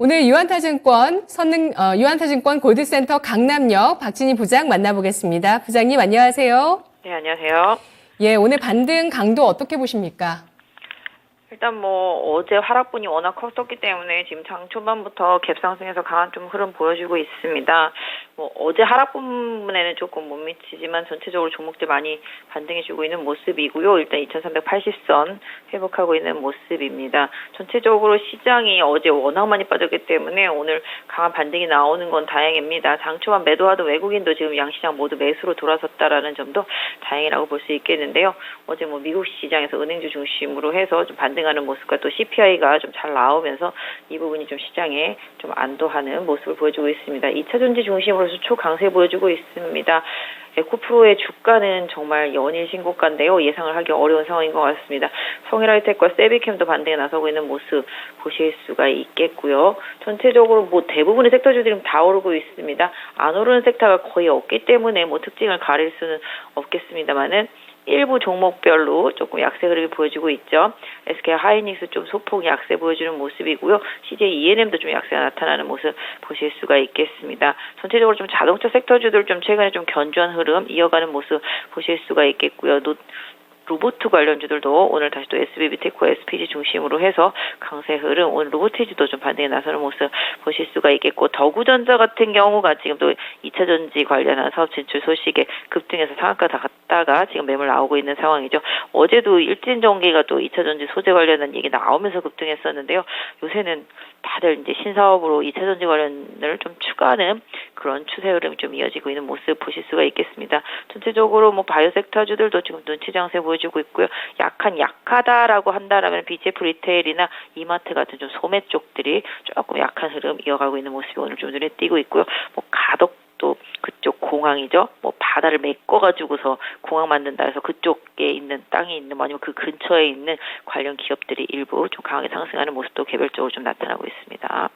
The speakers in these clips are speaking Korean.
오늘 유한타증권 골드센터 강남역 박진희 부장 만나보겠습니다. 부장님 안녕하세요. 네, 안녕하세요. 예, 오늘 반등 강도 어떻게 보십니까? 일단 어제 하락분이 워낙 컸었기 때문에 지금 장 초반부터 갭상승에서 강한 좀 흐름 보여주고 있습니다. 어제 하락분에는 조금 못 미치지만 전체적으로 종목들 많이 반등해주고 있는 모습이고요. 일단 2380선 회복하고 있는 모습입니다. 전체적으로 시장이 어제 워낙 많이 빠졌기 때문에 오늘 강한 반등이 나오는 건 다행입니다. 장 초반 매도하던 외국인도 지금 양시장 모두 매수로 돌아섰다라는 점도 다행이라고 볼 수 있겠는데요. 어제 미국 시장에서 은행주 중심으로 해서 좀 반등하는 모습과 또 CPI가 좀 잘 나오면서 이 부분이 좀 시장에 좀 안도하는 모습을 보여주고 있습니다. 2차전지 중심으로서 초강세 보여주고 있습니다. 에코프로의 주가는 정말 연일 신고가인데요. 예상을 하기 어려운 상황인 것 같습니다. 성일하이텍과 세비캠도 반등에 나서고 있는 모습 보실 수가 있겠고요. 전체적으로 대부분의 섹터주들이 다 오르고 있습니다. 안 오르는 섹터가 거의 없기 때문에 특징을 가릴 수는 없겠습니다만은 일부 종목별로 조금 약세 흐름이 보여주고 있죠. SK 하이닉스 좀 소폭 약세 보여주는 모습이고요. CJ ENM도 좀 약세가 나타나는 모습 보실 수가 있겠습니다. 전체적으로 좀 자동차 섹터주들 좀 최근에 좀 견조한 흐름 이어가는 모습 보실 수가 있겠고요. 로봇 관련주들도 오늘 다시 또 SBB테크, SPG 중심으로 해서 강세 흐름, 오늘 로보티지도 좀 반등에 나서는 모습 보실 수가 있겠고, 더구전자 같은 경우가 지금 또 2차전지 관련한 사업 진출 소식에 급등해서 상한가 다 갔다가 지금 매물 나오고 있는 상황이죠. 어제도 일진전기가 또 2차전지 소재 관련한 얘기 나오면서 급등했었는데요. 요새는 다들 이제 신사업으로 2차전지 관련을 좀 추가하는 그런 추세 흐름이 좀 이어지고 있는 모습 보실 수가 있겠습니다. 전체적으로 바이오 섹터주들도 지금 눈치 장세 보여주고 있고요. 약하다라고 한다라면 BGF 리테일이나 이마트 같은 좀 소매 쪽들이 조금 약한 흐름 이어가고 있는 모습이 오늘 좀 눈에 띄고 있고요. 가덕도 그쪽 공항이죠. 바다를 메꿔가지고서 공항 만든다 해서 그쪽에 있는 땅이 있는 아니면 그 근처에 있는 관련 기업들이 일부 좀 강하게 상승하는 모습도 개별적으로 좀 나타나고 있습니다.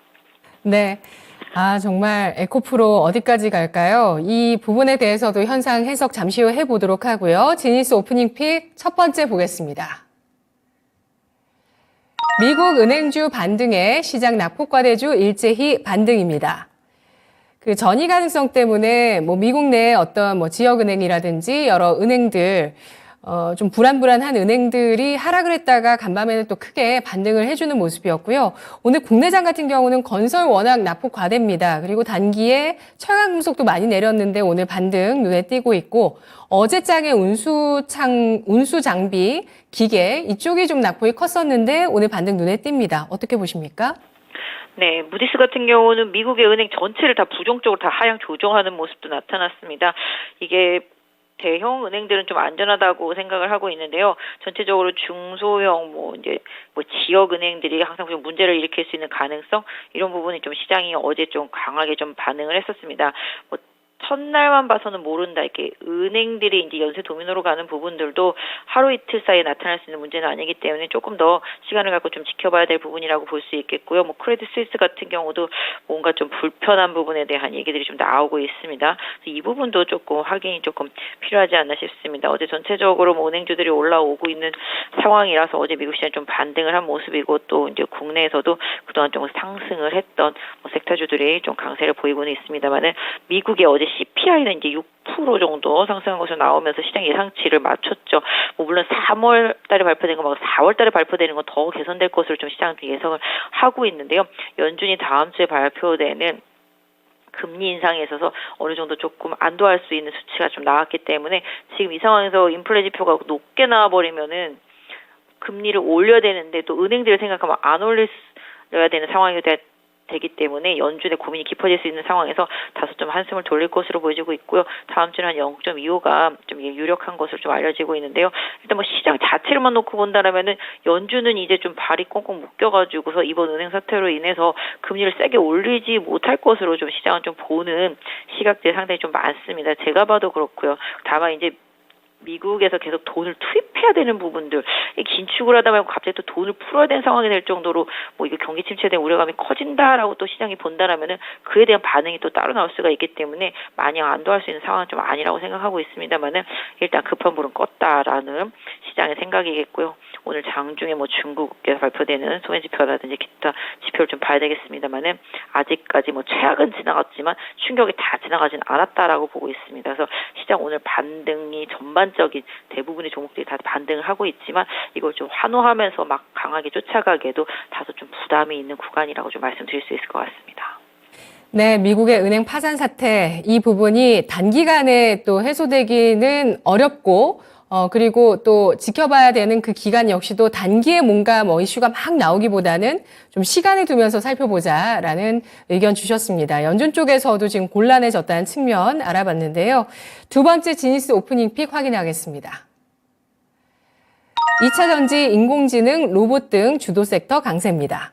네. 정말 에코프로 어디까지 갈까요? 이 부분에 대해서도 현상 해석 잠시 후 해보도록 하고요. 지니스 오프닝 픽 첫 번째 보겠습니다. 미국 은행주 반등에 시장 낙폭과대주 일제히 반등입니다. 그 전이 가능성 때문에 미국 내 어떤 지역은행이라든지 여러 은행들 좀 불안한 은행들이 하락을 했다가 간밤에는 또 크게 반등을 해주는 모습이었고요. 오늘 국내장 같은 경우는 건설 워낙 낙폭 과대입니다. 그리고 단기에 철강금속도 많이 내렸는데 오늘 반등 눈에 띄고 있고, 어제장에 운수 장비, 기계 이쪽이 좀 낙폭이 컸었는데 오늘 반등 눈에 띕니다. 어떻게 보십니까? 네, 무디스 같은 경우는 미국의 은행 전체를 다 부정적으로 다 하향 조정하는 모습도 나타났습니다. 이게 대형 은행들은 좀 안전하다고 생각을 하고 있는데요. 전체적으로 중소형 지역 은행들이 항상 좀 문제를 일으킬 수 있는 가능성, 이런 부분이 좀 시장이 어제 좀 강하게 좀 반응을 했었습니다. 첫날만 봐서는 모른다. 이렇게 은행들이 이제 연쇄 도미노로 가는 부분들도 하루 이틀 사이에 나타날 수 있는 문제는 아니기 때문에 조금 더 시간을 갖고 좀 지켜봐야 될 부분이라고 볼 수 있겠고요. 크레딧 스위스 같은 경우도 뭔가 좀 불편한 부분에 대한 얘기들이 좀 나오고 있습니다. 이 부분도 조금 확인이 조금 필요하지 않나 싶습니다. 어제 전체적으로 은행주들이 올라오고 있는 상황이라서 어제 미국 시장이 좀 반등을 한 모습이고, 또 이제 국내에서도 그동안 좀 상승을 했던 섹터주들이 좀 강세를 보이고는 있습니다만은, 미국의 어제 CPI는 이제 6% 정도 상승한 것으로 나오면서 시장 예상치를 맞췄죠. 물론 3월 달에 발표된 거 4월 달에 발표되는 건 더 개선될 것으로 좀 시장 예상을 하고 있는데요. 연준이 다음 주에 발표되는 금리 인상에 있어서 어느 정도 조금 안도할 수 있는 수치가 좀 나왔기 때문에, 지금 이 상황에서 인플레 지표가 높게 나와버리면은 금리를 올려야 되는데 또 은행들을 생각하면 안 올려야 되는 상황이 되기 때문에 연준의 고민이 깊어질 수 있는 상황에서 다소 좀 한숨을 돌릴 것으로 보여지고 있고요. 다음 주는 한 0.25가 좀 유력한 것으로 좀 알려지고 있는데요. 일단 시장 자체를만 놓고 본다라면은 연준은 이제 좀 발이 꽁꽁 묶여가지고서 이번 은행 사태로 인해서 금리를 세게 올리지 못할 것으로 좀 시장은 좀 보는 시각들이 상당히 좀 많습니다. 제가 봐도 그렇고요. 다만 이제 미국에서 계속 돈을 투입해야 되는 부분들, 긴축을 하다 말고 갑자기 또 돈을 풀어야 되는 상황이 될 정도로 이거 경기 침체에 대한 우려감이 커진다라고 또 시장이 본다라면은 그에 대한 반응이 또 따로 나올 수가 있기 때문에 마냥 안도할 수 있는 상황은 좀 아니라고 생각하고 있습니다만은, 일단 급한 불은 껐다라는 시장의 생각이겠고요. 오늘 장중에 뭐 중국에서 발표되는 소매 지표라든지 기타 지표를 좀 봐야 되겠습니다만은 아직까지 뭐 최악은 지나갔지만 충격이 다 지나가진 않았다라고 보고 있습니다. 그래서 시장 오늘 반등이 전반적인 대부분의 종목들이 다 반등을 하고 있지만 이걸 좀 환호하면서 막 강하게 쫓아가기에도 다소 좀 부담이 있는 구간이라고 좀 말씀드릴 수 있을 것 같습니다. 네, 미국의 은행 파산 사태, 이 부분이 단기간에 또 해소되기는 어렵고, 그리고 또 지켜봐야 되는 그 기간 역시도 단기에 뭔가 뭐 이슈가 막 나오기보다는 좀 시간을 두면서 살펴보자라는 의견 주셨습니다. 연준 쪽에서도 지금 곤란해졌다는 측면 알아봤는데요. 두 번째 지니스 오프닝 픽 확인하겠습니다. 2차 전지, 인공지능, 로봇 등 주도 섹터 강세입니다.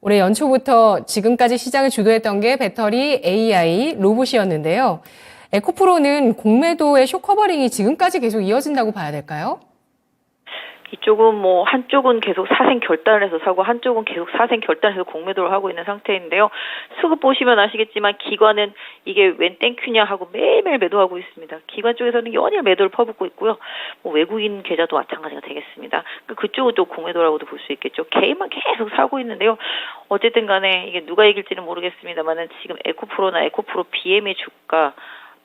올해 연초부터 지금까지 시장을 주도했던 게 배터리, AI, 로봇이었는데요. 에코프로는 공매도의 쇼커버링이 지금까지 계속 이어진다고 봐야 될까요? 이쪽은 뭐 한쪽은 계속 사생 결단을 해서 사고 한쪽은 계속 사생 결단을 해서 공매도를 하고 있는 상태인데요. 수급 보시면 아시겠지만 기관은 이게 웬 땡큐냐 하고 매일매일 매도하고 있습니다. 기관 쪽에서는 연일 매도를 퍼붓고 있고요. 뭐 외국인 계좌도 마찬가지가 되겠습니다. 그쪽은 또 공매도라고도 볼 수 있겠죠. 개인만 계속 사고 있는데요. 어쨌든 간에 이게 누가 이길지는 모르겠습니다만은 지금 에코프로나 에코프로 BM의 주가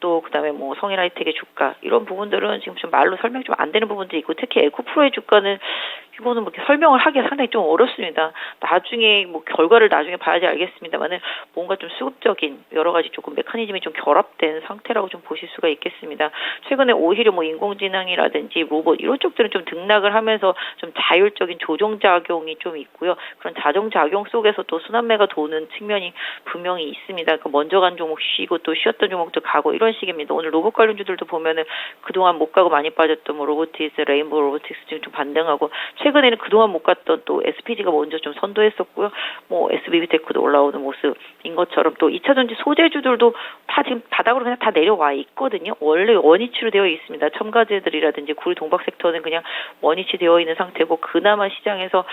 또 그다음에 뭐 성일하이텍의 주가 이런 부분들은 지금 좀 말로 설명 좀 안 되는 부분들이 있고 특히 에코프로의 주가는 이거는 뭐 이렇게 설명을 하기가 상당히 좀 어렵습니다. 나중에 뭐 결과를 나중에 봐야지 알겠습니다만은 뭔가 좀 수급적인 여러 가지 조금 메커니즘이 좀 결합된 상태라고 좀 보실 수가 있겠습니다. 최근에 오히려 뭐 인공지능이라든지 로봇 이런 쪽들은 좀 등락을 하면서 좀 자율적인 조정작용이 좀 있고요. 그런 자정작용 속에서 또 순환매가 도는 측면이 분명히 있습니다. 그러니까 먼저 간 종목 쉬고 또 쉬었던 종목도 가고 이런 식입니다. 오늘 로봇 관련주들도 보면은 그동안 못 가고 많이 빠졌던 뭐 로보티스, 레인보우 로보틱스 지금 좀 반등하고 최근에는 그동안 못 갔던 또 SPG가 먼저 좀 선도했었고요. 뭐 SBB테크도 올라오는 모습인 것처럼 또 2차 전지 소재주들도 다 지금 바닥으로 그냥 다 내려와 있거든요. 원래 원위치로 되어 있습니다. 첨가제들이라든지 구리 동박 섹터는 그냥 원위치 되어 있는 상태고 그나마 시장에서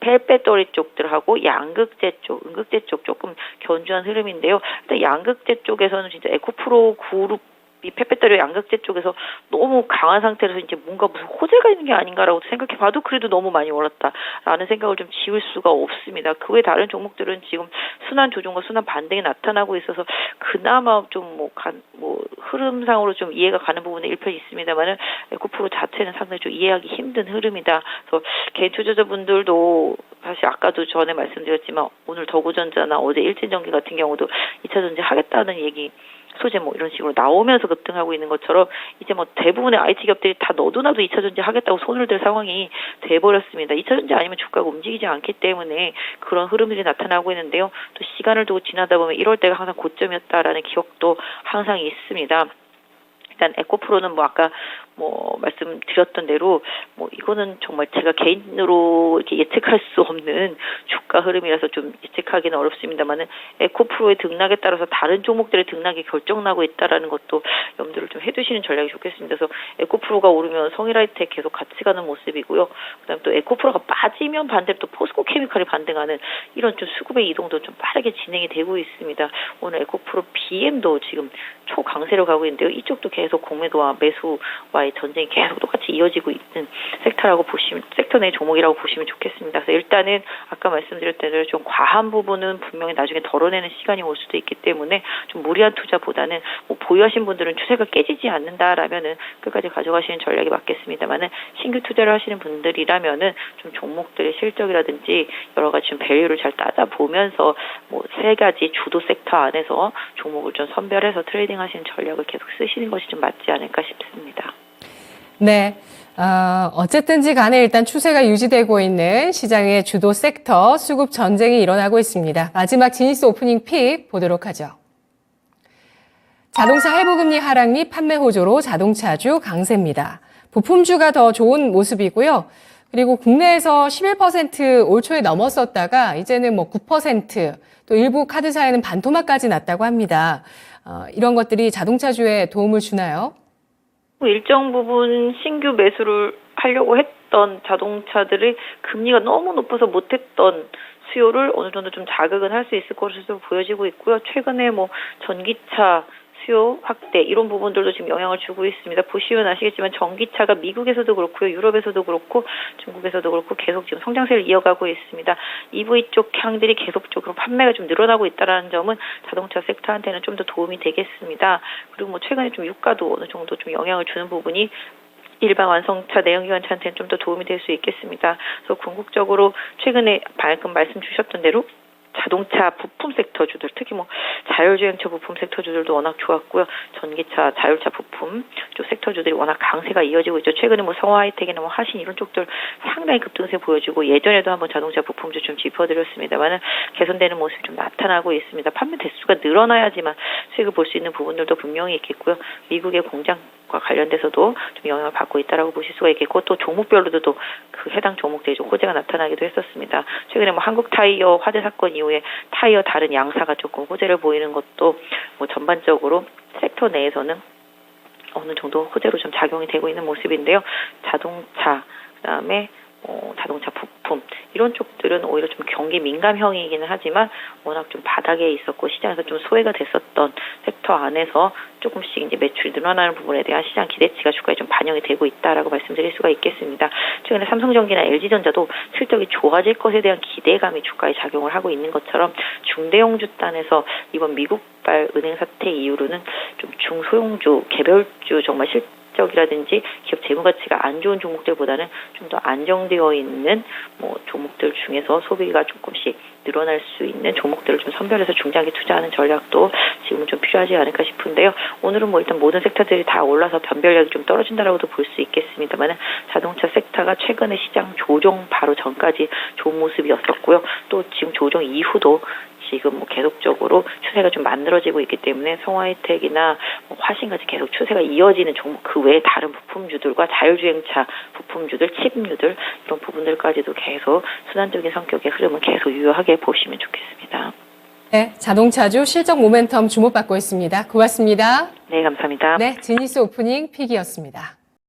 펠배터리 쪽들하고 양극재 쪽, 음극재 쪽 조금 견주한 흐름인데요. 일단 양극재 쪽에서는 진짜 에코프로 그룹 이 펫배터리 양극재 쪽에서 너무 강한 상태라서 이제 뭔가 무슨 호재가 있는 게 아닌가라고 생각해봐도 그래도 너무 많이 올랐다라는 생각을 좀 지울 수가 없습니다. 그 외 다른 종목들은 지금 순환 조정과 순환 반등이 나타나고 있어서 그나마 좀 뭐 흐름상으로 좀 이해가 가는 부분에 일편이 있습니다만은 에코프로 자체는 상당히 좀 이해하기 힘든 흐름이다. 그래서 개인 투자자분들도 사실 아까도 전에 말씀드렸지만 오늘 더구전자나 어제 일진전기 같은 경우도 2차 전지 하겠다는 얘기 소재 뭐 이런 식으로 나오면서 급등하고 있는 것처럼 이제 뭐 대부분의 IT 기업들이 다 너도나도 2차 전지 하겠다고 손을 들 상황이 돼버렸습니다. 2차 전지 아니면 주가가 움직이지 않기 때문에 그런 흐름들이 나타나고 있는데요. 또 시간을 두고 지나다 보면 1월 때가 항상 고점이었다라는 기억도 항상 있습니다. 일단 에코프로는 뭐 아까 뭐 말씀드렸던 대로 뭐 이거는 정말 제가 개인으로 이렇게 예측할 수 없는 주가 흐름이라서 좀 예측하기는 어렵습니다만은 에코프로의 등락에 따라서 다른 종목들의 등락이 결정나고 있다라는 것도 염두를 좀 해두시는 전략이 좋겠습니다. 그래서 에코프로가 오르면 성일하이텍 계속 같이 가는 모습이고요. 그다음 또 에코프로가 빠지면 반대로 또 포스코 케미칼이 반등하는 이런 좀 수급의 이동도 좀 빠르게 진행이 되고 있습니다. 오늘 에코프로 BM도 지금 초강세로 가고 있는데요. 이쪽도 계속 공매도와 매수와의 전쟁이 계속 똑같이 이어지고 있는 섹터 내 종목이라고 보시면 좋겠습니다. 그래서 일단은 아까 말씀드렸던 대로 좀 과한 부분은 분명히 나중에 덜어내는 시간이 올 수도 있기 때문에 좀 무리한 투자보다는 뭐 보유하신 분들은 추세가 깨지지 않는다라면은 끝까지 가져가시는 전략이 맞겠습니다만은 신규 투자를 하시는 분들이라면은 좀 종목들의 실적이라든지 여러 가지 좀 밸류를 잘 따져보면서 뭐 세 가지 주도 섹터 안에서 종목을 좀 선별해서 트레이딩 하시는 전략을 계속 쓰시는 것이 좀 맞지 않을까 싶습니다. 네. 어쨌든지 간에 일단 추세가 유지되고 있는 시장의 주도 섹터 수급 전쟁이 일어나고 있습니다. 마지막 지니스 오프닝 픽 보도록 하죠. 자동차 할부금리 하락 및 판매 호조로 자동차주 강세입니다. 부품주가 더 좋은 모습이고요. 그리고 국내에서 11% 올 초에 넘었었다가 이제는 뭐 9%, 또 일부 카드사에는 반토막까지 났다고 합니다. 이런 것들이 자동차주에 도움을 주나요? 일정 부분 신규 매수를 하려고 했던 자동차들이 금리가 너무 높아서 못했던 수요를 어느 정도 좀 자극은 할 수 있을 것으로 보여지고 있고요. 최근에 뭐 전기차 수요 확대 이런 부분들도 지금 영향을 주고 있습니다. 보시면 아시겠지만 전기차가 미국에서도 그렇고요. 유럽에서도 그렇고 중국에서도 그렇고 계속 지금 성장세를 이어가고 있습니다. EV 쪽 향들이 계속적으로 판매가 좀 늘어나고 있다는 점은 자동차 섹터한테는 좀 더 도움이 되겠습니다. 그리고 뭐 최근에 좀 유가도 어느 정도 좀 영향을 주는 부분이 일반 완성차, 내연기관차한테는 좀 더 도움이 될 수 있겠습니다. 그래서 궁극적으로 최근에 방금 말씀 주셨던 대로 자동차 부품 섹터주들, 특히 뭐 자율주행차 부품 섹터주들도 워낙 좋았고요. 전기차, 자율차 부품 쪽 섹터주들이 워낙 강세가 이어지고 있죠. 최근에 뭐 성화하이텍이나 뭐 하신 이런 쪽들 상당히 급등세 보여주고 예전에도 한번 자동차 부품주 좀 짚어드렸습니다만은 개선되는 모습이 좀 나타나고 있습니다. 판매 대수가 늘어나야지만 수익을 볼 수 있는 부분들도 분명히 있겠고요. 미국의 공장과 관련돼서도 좀 영향을 받고 있다라고 보실 수가 있겠고 또 종목별로도 그 해당 종목들이 좀 호재가 나타나기도 했었습니다. 최근에 뭐 한국 타이어 화재 사건 이후에 타이어 다른 양사가 조금 호재를 보이는 것도 뭐 전반적으로 섹터 내에서는 어느 정도 호재로 좀 작용이 되고 있는 모습인데요. 자동차, 그다음에 자동차 부품 이런 쪽들은 오히려 좀 경기 민감형이기는 하지만 워낙 좀 바닥에 있었고 시장에서 좀 소외가 됐었던 섹터 안에서 조금씩 이제 매출이 늘어나는 부분에 대한 시장 기대치가 주가에 좀 반영이 되고 있다라고 말씀드릴 수가 있겠습니다. 최근에 삼성전기나 LG전자도 실적이 좋아질 것에 대한 기대감이 주가에 작용을 하고 있는 것처럼 중대형주 단에서 이번 미국발 은행 사태 이후로는 좀 중소형주, 개별주 정말 실적이라든지 기업 재무 가치가 안 좋은 종목들보다는 좀 더 안정되어 있는 뭐 종목들 중에서 소비가 조금씩 늘어날 수 있는 종목들을 좀 선별해서 중장기 투자하는 전략도 지금은 좀 필요하지 않을까 싶은데요. 오늘은 뭐 일단 모든 섹터들이 다 올라서 변별력이 좀 떨어진다라고도 볼 수 있겠습니다만은 자동차 섹터가 최근에 시장 조정 바로 전까지 좋은 모습이었었고요. 또 지금 조정 이후도 지금 뭐 계속적으로 추세가 좀 만들어지고 있기 때문에 성화이텍이나 뭐 화신같이 계속 추세가 이어지는 종목 그 외에 다른 부품주들과 자율주행차 부품주들, 칩류들 이런 부분들까지도 계속 순환적인 성격의 흐름은 계속 유효하게 보시면 좋겠습니다. 네, 자동차주 실적 모멘텀 주목받고 있습니다. 고맙습니다. 네, 감사합니다. 네, 지니스 오프닝 픽이었습니다.